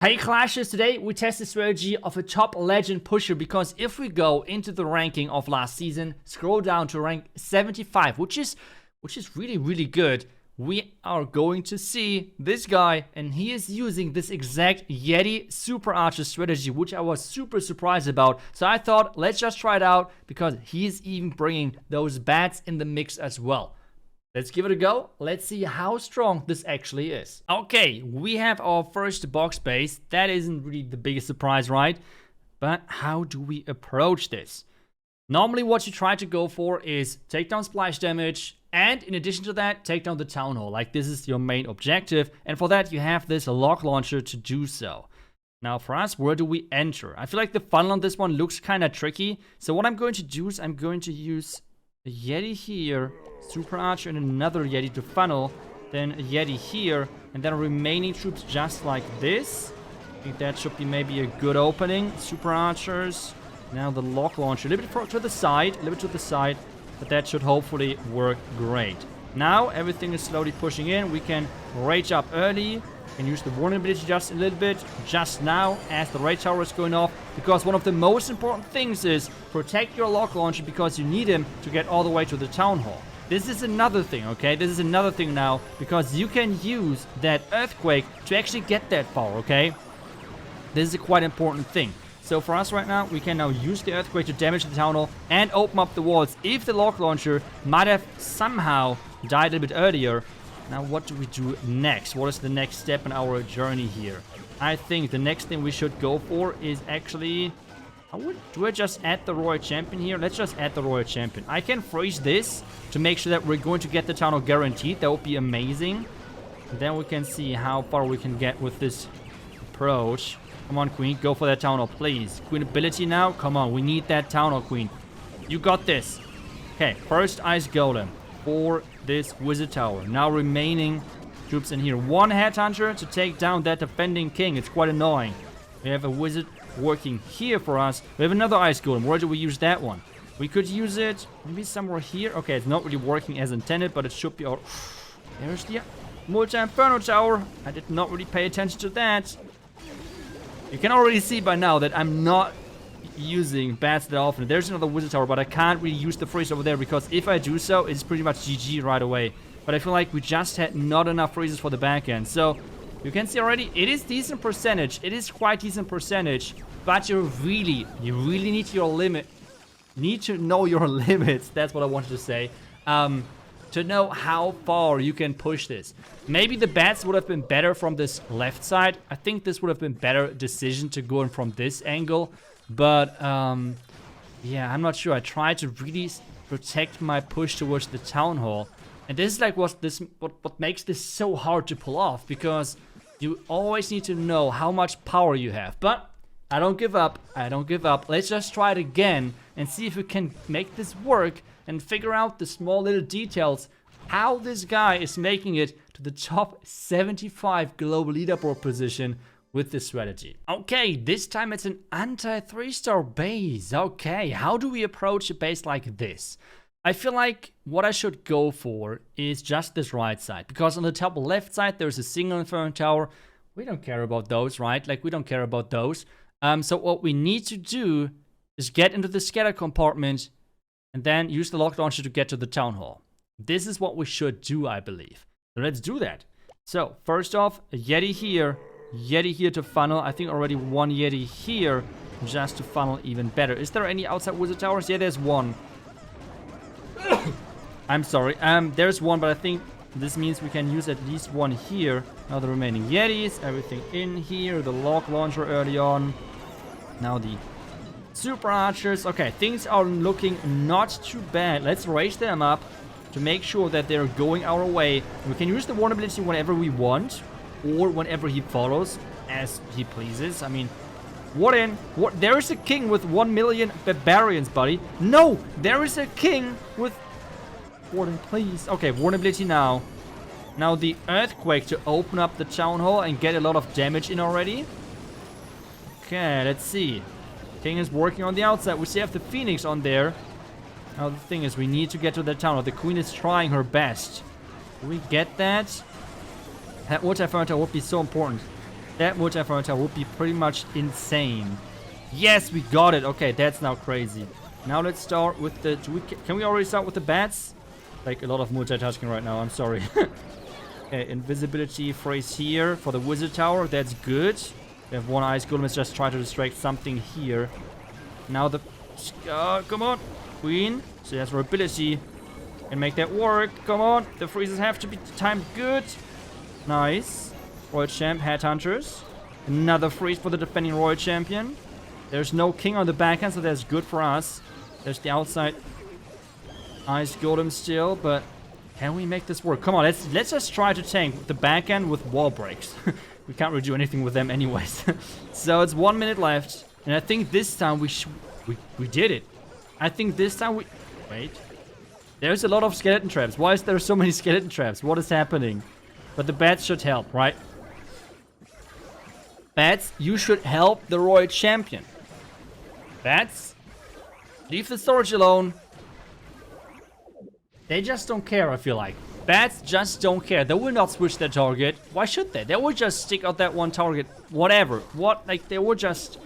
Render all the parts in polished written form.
Hey Clashers, today we test the strategy of a top legend pusher, because if we go into the ranking of last season, scroll down to rank 75, which is really good, we are going to see this guy, and he is using this exact YETI super archer strategy, which I was super surprised about. So I thought, let's just try it out, because he's even bringing those bats in the mix as well. Let's give it a go. Let's see how strong this actually is. Okay, we have our first box base. That isn't really the biggest surprise, right? But how do we approach this? Normally what you try to go for is take down splash damage, and in addition to that, take down the town hall. Like, this is your main objective, and for that you have this lock launcher to do so. Now for us, where do we enter? I feel like the funnel on this one looks kind of tricky. So what I'm going to do is I'm going to use a YETI here, super archer, and another YETI to funnel, then a YETI here, and then remaining troops just like this. I think that should be maybe a good opening. Super archers, now the lock launcher, a little bit to the side, but that should hopefully work great. Now everything is slowly pushing in. We can rage up early and use the vulnerability just a little bit just now as the rage tower is going off, because one of the most important things is protect your lock launcher, because you need him to get all the way to the town hall. This is another thing, okay? This is another thing now, because you can use that earthquake to actually get that far, okay? This is a quite important thing. So for us right now, we can now use the earthquake to damage the town hall and open up the walls if the lock launcher might have somehow died a little bit earlier. Now what do we do next? What is the next step in our journey here? I think the next thing we should go for is actually... do I just add the Royal Champion here? Let's just add the Royal Champion. I can freeze this to make sure that we're going to get the tunnel guaranteed. That would be amazing. And then we can see how far we can get with this approach. Come on, Queen. Go for that town hall, please. Queen ability now. Come on. We need that town hall, Queen. You got this. Okay. First Ice Golem for this Wizard Tower. Now remaining troops in here. One Headhunter to take down that defending king. It's quite annoying. We have a Wizard working here for us. We have another Ice Golem. Where do we use that one? We could use it maybe somewhere here. Okay, it's not really working as intended, but it should be... There's the Multi-Inferno Tower. I did not really pay attention to that. You can already see by now that I'm not using bats that often. There's another Wizard Tower, but I can't really use the freeze over there, because if I do so, it's pretty much GG right away. But I feel like we just had not enough freezes for the back end. So you can see already, it is decent percentage. It is quite decent percentage, but you really need your limit. Need to know your limits. That's what I wanted to say. To know how far you can push this. Maybe the bats would have been better from this left side. I think this would have been better decision to go in from this angle. But yeah, I'm not sure. I tried to really protect my push towards the town hall. And this is like what makes this so hard to pull off, because you always need to know how much power you have. But I don't give up. I don't give up. Let's just try it again and see if we can make this work and figure out the small little details, how this guy is making it to the top 75 global leaderboard position with this strategy. Okay, this time it's an anti-3-star base. Okay, how do we approach a base like this? I feel like what I should go for is just this right side, because on the top left side there's a single Inferno Tower. We don't care about those, right? Like, we don't care about those. So what we need to do is get into the scatter compartment and then use the lock launcher to get to the town hall. This is what we should do, I believe. So let's do that. So first off, a YETI here to funnel. I think already one YETI here just to funnel even better. Is there any outside Wizard Towers? Yeah, there's one. I'm sorry. There's one, but I think this means we can use at least one here. Now the remaining YETIs, everything in here. The lock launcher early on. Now the super archers. Okay, things are looking not too bad. Let's raise them up to make sure that they're going our way. We can use the vulnerability whenever we want, or whenever he follows as he pleases. I mean, what? There is a king with 1 million barbarians, buddy. No, there is a king with... Warden, please. Okay, vulnerability now. Now the earthquake to open up the town hall and get a lot of damage in already. Okay, let's see. King is working on the outside. We still have the Phoenix on there. Now the thing is, we need to get to the town hall. The Queen is trying her best. Do we get that? That Water Fountain would be so important. That multi-fire tower would be pretty much insane. Yes, we got it. Okay, that's now crazy. Now let's start with the... Can we already start with the bats? Like a lot of multitasking right now, I'm sorry. Okay, invisibility phrase here for the wizard tower. That's good. We have one ice golem. Let's just try to distract something here. Now the... come on, queen. So that's her ability. And make that work. Come on. The freezes have to be timed good. Nice. Royal champ, headhunters. Another freeze for the defending royal champion. There's no king on the backhand, so that's good for us. There's the outside ice golem still, but can we make this work? Come on, let's just try to tank the backhand with wall breaks. We can't really do anything with them anyways. So it's 1 minute left, and I think this time we did it. I think this time we... Wait. There's a lot of skeleton traps. Why is there so many skeleton traps? What is happening? But the bats should help, right? Bats, you should help the royal champion. Bats, leave the storage alone. They just don't care, I feel like. Bats just don't care. They will not switch their target. Why should they? They will just stick out that one target. Whatever. What? Like, they will just...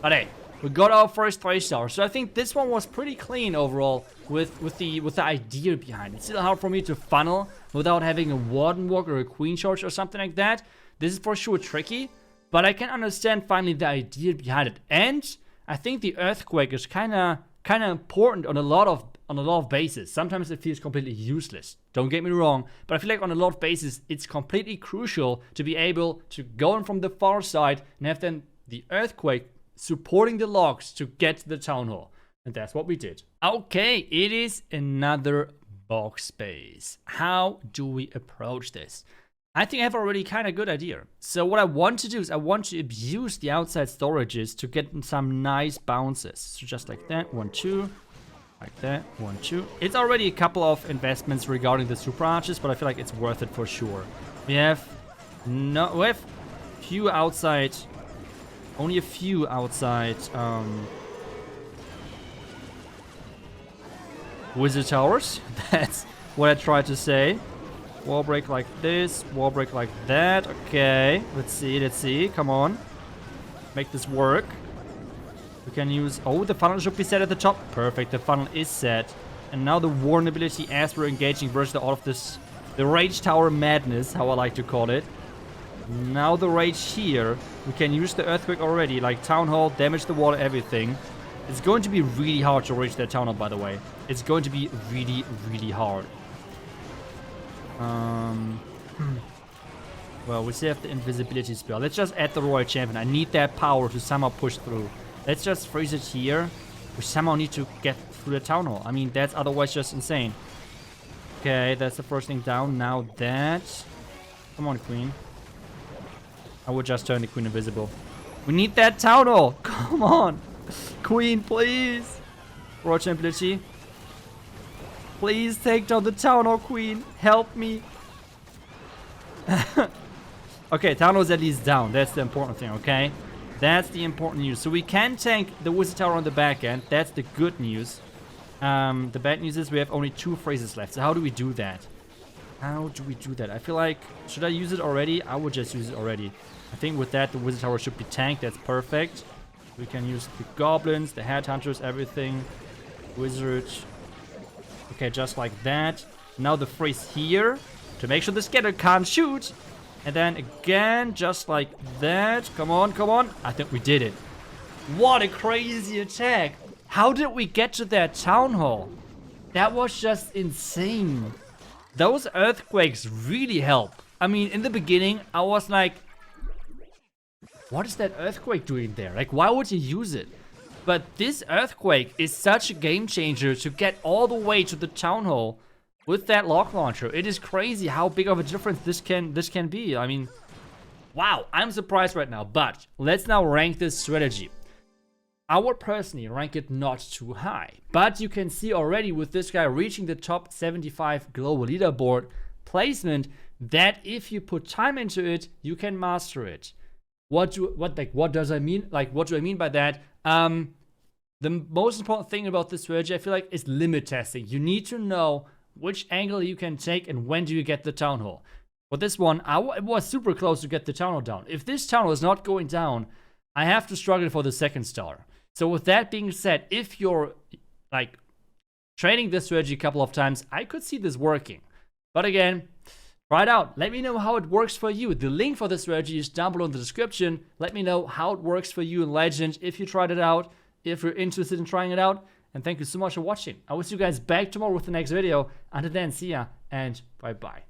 But hey, we got our first 3-star. So I think this one was pretty clean overall with the idea behind it. It's still hard for me to funnel without having a warden walk or a queen charge or something like that. This is for sure tricky. But I can understand finally the idea behind it. And I think the earthquake is kind of important on a lot of bases. Sometimes it feels completely useless. Don't get me wrong, but I feel like on a lot of bases it's completely crucial to be able to go in from the far side and have then the earthquake supporting the logs to get to the town hall. And that's what we did. Okay, it is another box space. How do we approach this? I think I have already kind of good idea. So what I want to do is I want to abuse the outside storages to get some nice bounces. So just like that, 1, 2, like that, 1, 2. It's already a couple of investments regarding the super arches, but I feel like it's worth it for sure. We have few outside, only a few outside wizard towers. That's what I tried to say. Wall break like this, wall break like that. Okay, let's see. Come on. Make this work. We can use... Oh, the funnel should be set at the top. Perfect, the funnel is set. And now the warden ability as we're engaging versus all of this... The rage tower madness, how I like to call it. Now the rage here. We can use the earthquake already, like town hall, damage the wall, everything. It's going to be really hard to reach that town hall, by the way. It's going to be really, really hard. Well, we still have the invisibility spell. Let's just add the royal champion. I need that power to somehow push through. Let's just freeze it here. We somehow need to get through the town hall. I mean, that's otherwise just insane. Okay, that's the first thing down. Now that... Come on, queen. I would just turn the queen invisible. We need that town hall. Come on. Queen, please. Royal champion. Please take down the town hall, queen. Help me. Okay, town hall is at least down. That's the important thing, okay? That's the important news. So we can tank the wizard tower on the back end. That's the good news. The bad news is we have only 2 phrases left. So how do we do that? How do we do that? I feel like... Should I use it already? I would just use it already. I think with that, the wizard tower should be tanked. That's perfect. We can use the goblins, the headhunters, everything. Wizard... Okay, just like that. Now the phrase here to make sure the scatter can't shoot. And then again, just like that. Come on, come on. I think we did it. What a crazy attack. How did we get to that town hall? That was just insane. Those earthquakes really help. I mean, in the beginning, I was like, what is that earthquake doing there? Like, why would you use it? But this earthquake is such a game changer to get all the way to the town hall with that lock launcher. It is crazy how big of a difference this can be. I mean, wow, I'm surprised right now. But let's now rank this strategy. I would personally rank it not too high. But you can see already with this guy reaching the top 75 global leaderboard placement that if you put time into it, you can master it. What does I mean? Like, what do I mean by that? The most important thing about this strategy, I feel like, is limit testing. You need to know which angle you can take and when do you get the town hall. For this one, it was super close to get the tunnel down. If this tunnel is not going down, I have to struggle for the second star. So with that being said, if you're like training this strategy a couple of times, I could see this working. But again, try it out. Let me know how it works for you. The link for this strategy is down below in the description. Let me know how it works for you in Legend, if you tried it out, if you're interested in trying it out. And thank you so much for watching. I will see you guys back tomorrow with the next video. Until then, see ya and bye-bye.